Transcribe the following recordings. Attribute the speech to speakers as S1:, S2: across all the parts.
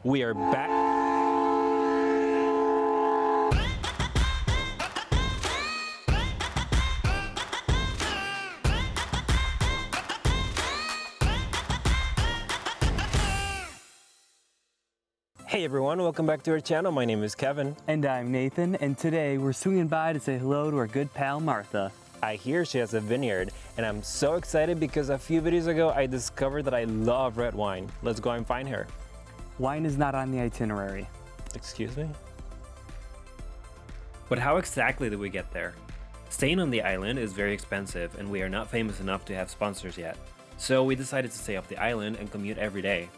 S1: We are back. Hey everyone, welcome back to our channel. My name is Kevin.
S2: And I'm Nathan, and today we're swinging by to say hello to our good pal Martha.
S1: I hear she has a vineyard, and I'm so excited because a few videos ago I discovered that I love red wine. Let's go and find her.
S2: Wine is not on the itinerary.
S1: Excuse me?
S3: But how exactly did we get there? Staying on the island is very expensive, and we are not famous enough to have sponsors yet. So we decided to stay off the island and commute every day.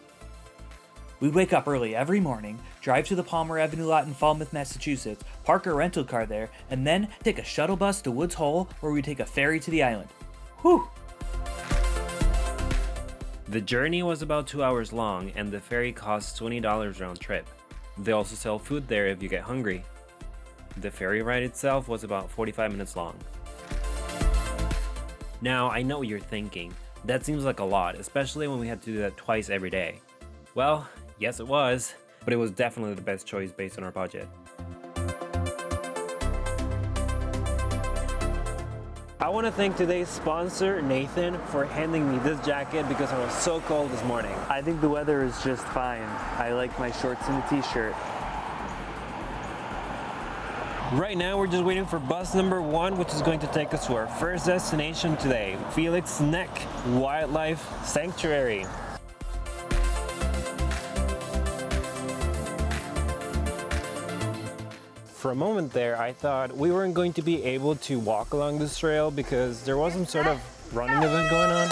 S4: We'd wake up early every morning, drive to the Palmer Avenue lot in Falmouth, Massachusetts, park our rental car there, and then take a shuttle bus to Woods Hole where we'd take a ferry to the island. Whew!
S3: The journey was about 2 hours long, and the ferry costs $20 round trip. They also sell food there if you get hungry. The ferry ride itself was about 45 minutes long. Now, I know what you're thinking. That seems like a lot, especially when we had to do that twice every day. Well, yes it was, but it was definitely the best choice based on our budget.
S1: I want to thank today's sponsor, Nathan, for handing me this jacket because I was so cold this morning.
S2: I think the weather is just fine. I like my shorts and a t-shirt.
S1: Right now we're just waiting for bus number 1, which is going to take us to our first destination today, Felix Neck Wildlife Sanctuary. For a moment there, I thought we weren't going to be able to walk along this trail because there was some sort of running event going on.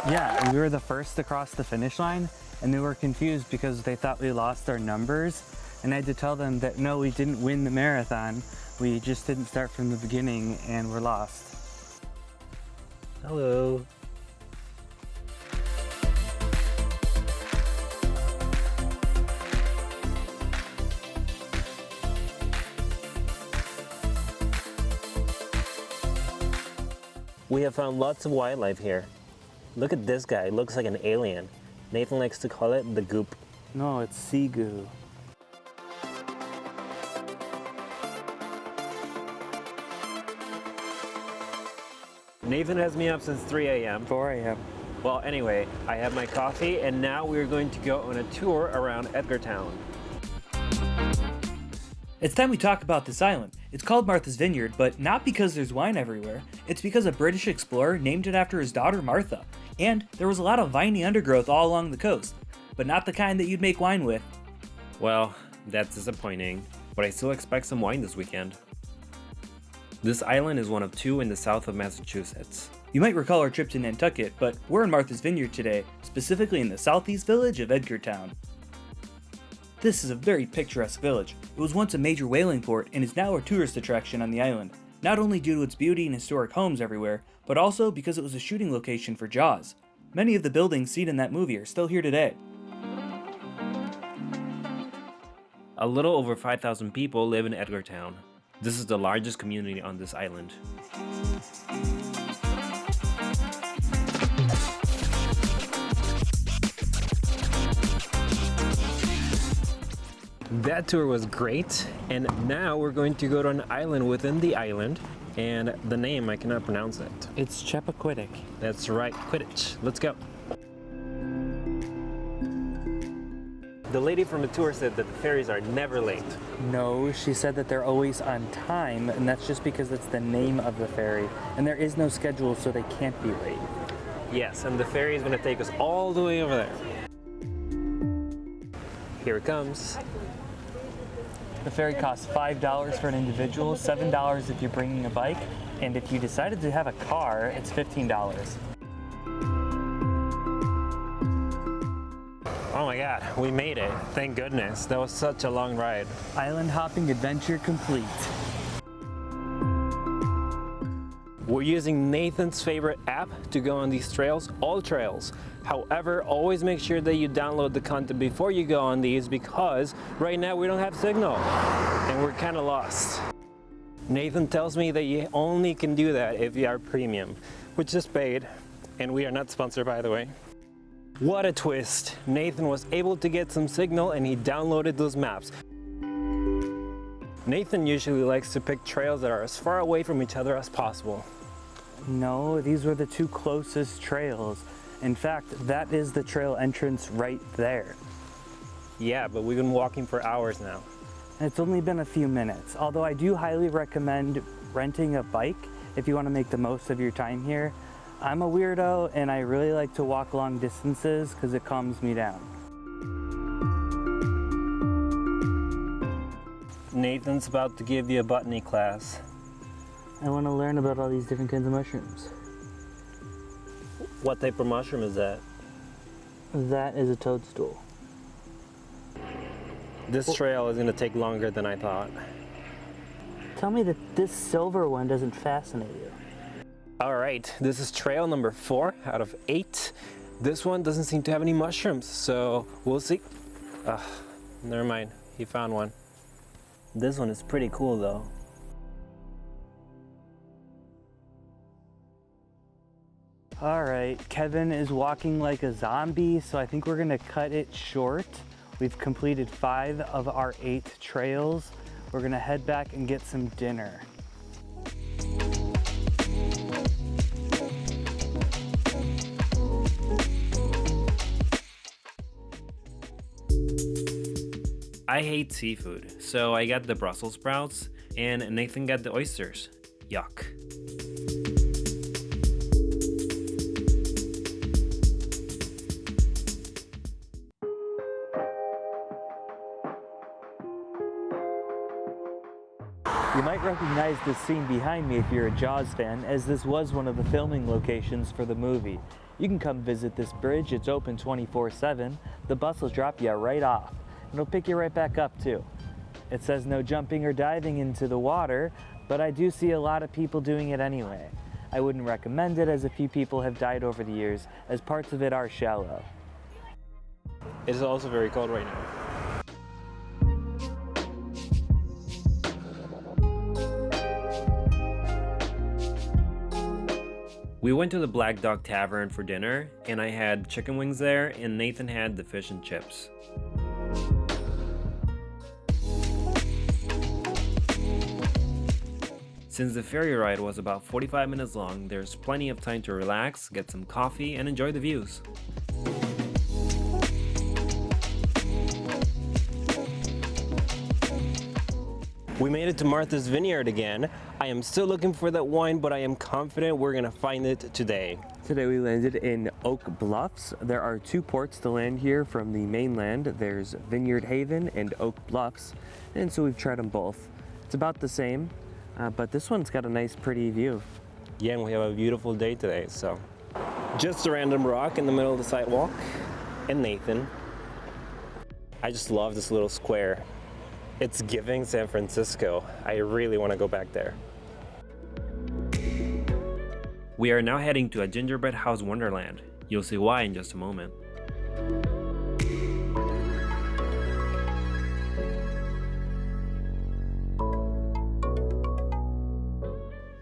S2: Yeah, we were the first to cross the finish line, and they were confused because they thought we lost our numbers. And I had to tell them that no, we didn't win the marathon. We just didn't start from the beginning and we're lost.
S1: Hello. We have found lots of wildlife here. Look at this guy, looks like an alien. Nathan likes to call it the goop.
S2: No, it's sea goo.
S1: Nathan has me up since 3 a.m.
S2: 4 a.m.
S1: Well, anyway, I have my coffee and now we're going to go on a tour around Edgartown.
S4: It's time we talk about this island. It's called Martha's Vineyard, but not because there's wine everywhere. It's because a British explorer named it after his daughter Martha. And there was a lot of viney undergrowth all along the coast, but not the kind that you'd make wine with.
S3: Well, that's disappointing, but I still expect some wine this weekend. This island is one of 2 in the south of Massachusetts.
S4: You might recall our trip to Nantucket, but we're in Martha's Vineyard today, specifically in the southeast village of Edgartown. This is a very picturesque village. It was once a major whaling port and is now a tourist attraction on the island, not only due to its beauty and historic homes everywhere, but also because it was a shooting location for Jaws. Many of the buildings seen in that movie are still here today.
S3: A little over 5,000 people live in Edgartown. This is the largest community on this island.
S1: That tour was great, and now we're going to go to an island within the island, and the name, I cannot pronounce it.
S2: It's Chappaquiddick.
S1: That's right, Quidditch. Let's go. The lady from the tour said that the ferries are never late.
S2: No, she said that they're always on time, and that's just because that's the name of the ferry. And there is no schedule, so they can't be late.
S1: Yes, and the ferry is going to take us all the way over there. Here it comes.
S2: The ferry costs $5 for an individual, $7 if you're bringing a bike, and if you decided to have a car, it's $15.
S1: Oh my god, we made it. Thank goodness. That was such a long ride.
S2: Island hopping adventure complete.
S1: We're using Nathan's favorite app to go on these trails, all trails. However, always make sure that you download the content before you go on these because right now we don't have signal and we're kind of lost. Nathan tells me that you only can do that if you are premium, which is paid, and we are not sponsored by the way. What a twist! Nathan was able to get some signal and he downloaded those maps. Nathan usually likes to pick trails that are as far away from each other as possible.
S2: No, these were the two closest trails. In fact, that is the trail entrance right there.
S1: Yeah, but we've been walking for hours now.
S2: And it's only been a few minutes, although I do highly recommend renting a bike if you want to make the most of your time here. I'm a weirdo and I really like to walk long distances because it calms me down.
S1: Nathan's about to give you a botany class.
S2: I want to learn about all these different kinds of mushrooms.
S1: What type of mushroom is that?
S2: That is a toadstool.
S1: This trail is going to take longer than I thought.
S2: Tell me that this silver one doesn't fascinate you.
S1: All right, this is trail number 4 out of 8. This one doesn't seem to have any mushrooms, so we'll see. Never mind, he found one. This one is pretty cool though.
S2: All right, Kevin is walking like a zombie, so I think we're gonna cut it short. We've completed 5 of our 8 trails. We're gonna head back and get some dinner.
S3: I hate seafood, so I got the Brussels sprouts, and Nathan got the oysters. Yuck.
S2: You might recognize this scene behind me if you're a Jaws fan, as this was one of the filming locations for the movie. You can come visit this bridge, it's open 24/7. The bus will drop you right off. It'll pick you right back up too. It says no jumping or diving into the water, but I do see a lot of people doing it anyway. I wouldn't recommend it as a few people have died over the years, as parts of it are shallow.
S1: It is also very cold right now.
S3: We went to the Black Dog Tavern for dinner, and I had chicken wings there, and Nathan had the fish and chips. Since the ferry ride was about 45 minutes long, there's plenty of time to relax, get some coffee, and enjoy the views.
S1: We made it to Martha's Vineyard again. I am still looking for that wine, but I am confident we're gonna find it today.
S2: Today we landed in Oak Bluffs. There are 2 ports to land here from the mainland. There's Vineyard Haven and Oak Bluffs, and so we've tried them both. It's about the same, but this one's got a nice pretty view.
S1: Yeah, and we have a beautiful day today, so. Just a random rock in the middle of the sidewalk, and Nathan. I just love this little square. It's giving San Francisco. I really want to go back there.
S3: We are now heading to a gingerbread house wonderland. You'll see why in just a moment.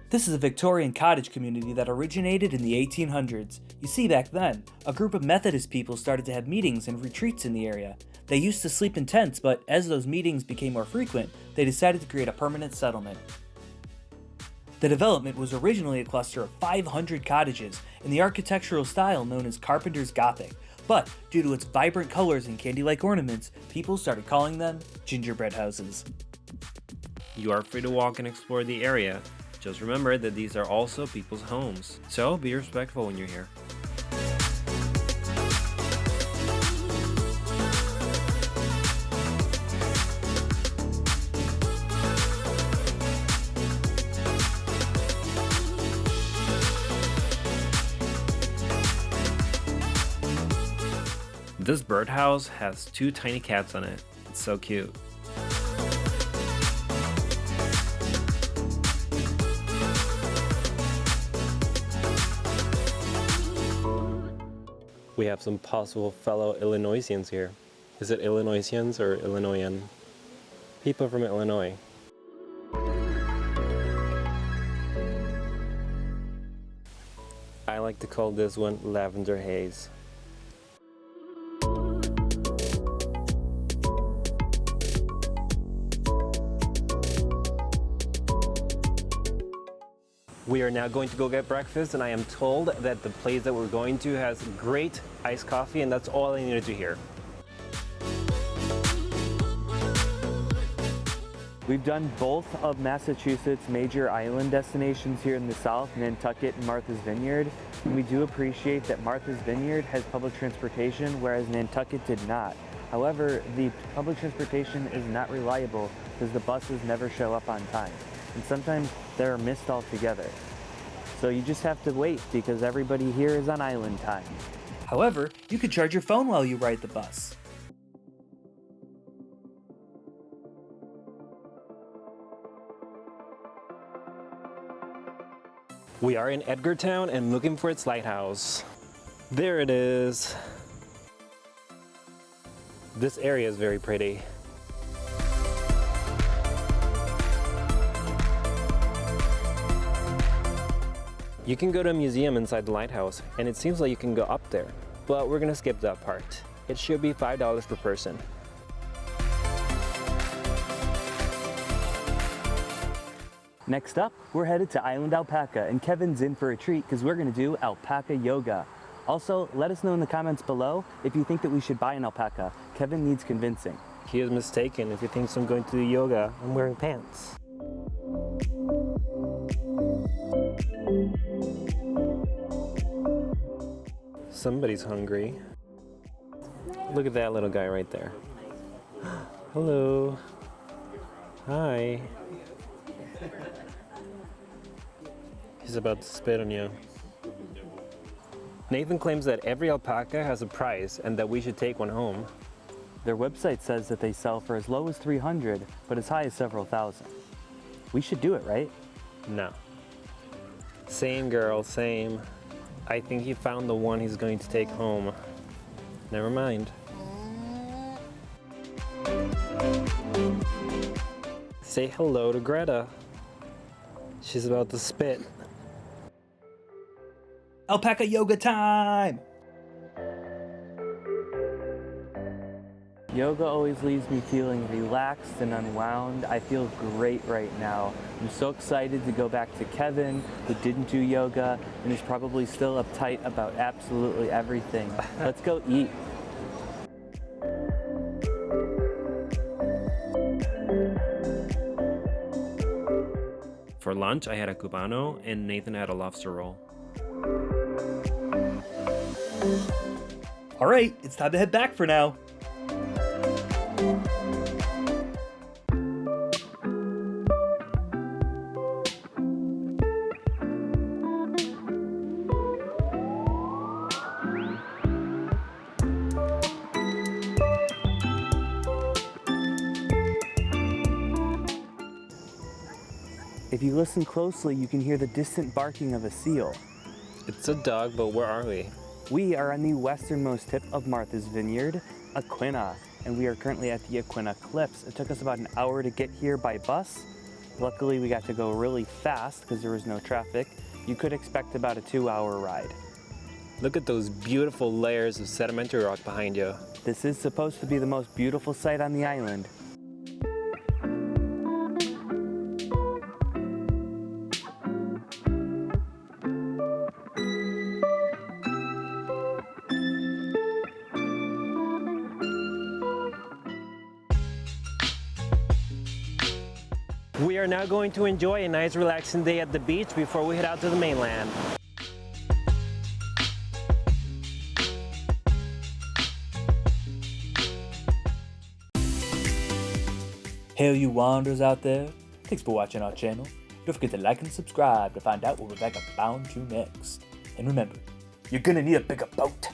S4: This is a Victorian cottage community that originated in the 1800s. You see, back then, a group of Methodist people started to have meetings and retreats in the area. They used to sleep in tents, but as those meetings became more frequent, they decided to create a permanent settlement. The development was originally a cluster of 500 cottages in the architectural style known as Carpenter's Gothic, but due to its vibrant colors and candy-like ornaments, people started calling them gingerbread houses.
S3: You are free to walk and explore the area. Just remember that these are also people's homes, so be respectful when you're here. This birdhouse has 2 tiny cats on it. It's so cute.
S1: We have some possible fellow Illinoisians here. Is it Illinoisians or Illinoisan? People from Illinois. I like to call this one lavender haze. We are now going to go get breakfast, and I am told that the place that we're going to has great iced coffee, and that's all I needed to hear.
S2: We've done both of Massachusetts' major island destinations here in the south, Nantucket and Martha's Vineyard. And we do appreciate that Martha's Vineyard has public transportation, whereas Nantucket did not. However, the public transportation is not reliable because the buses never show up on time. And sometimes they're missed altogether. So you just have to wait because everybody here is on island time.
S4: However, you could charge your phone while you ride the bus.
S1: We are in Edgartown and looking for its lighthouse. There it is. This area is very pretty. You can go to a museum inside the lighthouse, and it seems like you can go up there, but we're gonna skip that part. It should be $5 per person.
S2: Next up, we're headed to Island Alpaca, and Kevin's in for a treat because we're gonna do alpaca yoga. Also, let us know in the comments below if you think that we should buy an alpaca. Kevin needs convincing.
S1: He is mistaken if he thinks I'm going to do yoga. I'm wearing pants. Somebody's hungry. Look at that little guy right there. Hello. Hi. He's about to spit on you. Nathan claims that every alpaca has a price and that we should take one home.
S2: Their website says that they sell for as low as $300, but as high as several thousand. We should do it, right?
S1: No. Same girl, same. I think he found the one he's going to take home. Never mind. Say hello to Greta. She's about to spit.
S4: Alpaca yoga time!
S2: Yoga always leaves me feeling relaxed and unwound. I feel great right now. I'm so excited to go back to Kevin, who didn't do yoga and is probably still uptight about absolutely everything. Let's go eat.
S3: For lunch, I had a cubano and Nathan had a lobster roll.
S4: All right, it's time to head back for now.
S2: If you listen closely, you can hear the distant barking of a seal.
S1: It's a dog, but where are we?
S2: We are on the westernmost tip of Martha's Vineyard, Aquinnah, and we are currently at the Aquinnah Cliffs. It took us about an hour to get here by bus. Luckily, we got to go really fast because there was no traffic. You could expect about a 2-hour ride.
S1: Look at those beautiful layers of sedimentary rock behind you.
S2: This is supposed to be the most beautiful sight on the island.
S1: We are now going to enjoy a nice relaxing day at the beach before we head out to the mainland.
S4: Hey, you wanderers out there. Thanks for watching our channel. Don't forget to like and subscribe to find out what Rebecca bound to next. And remember, you're gonna need a bigger boat.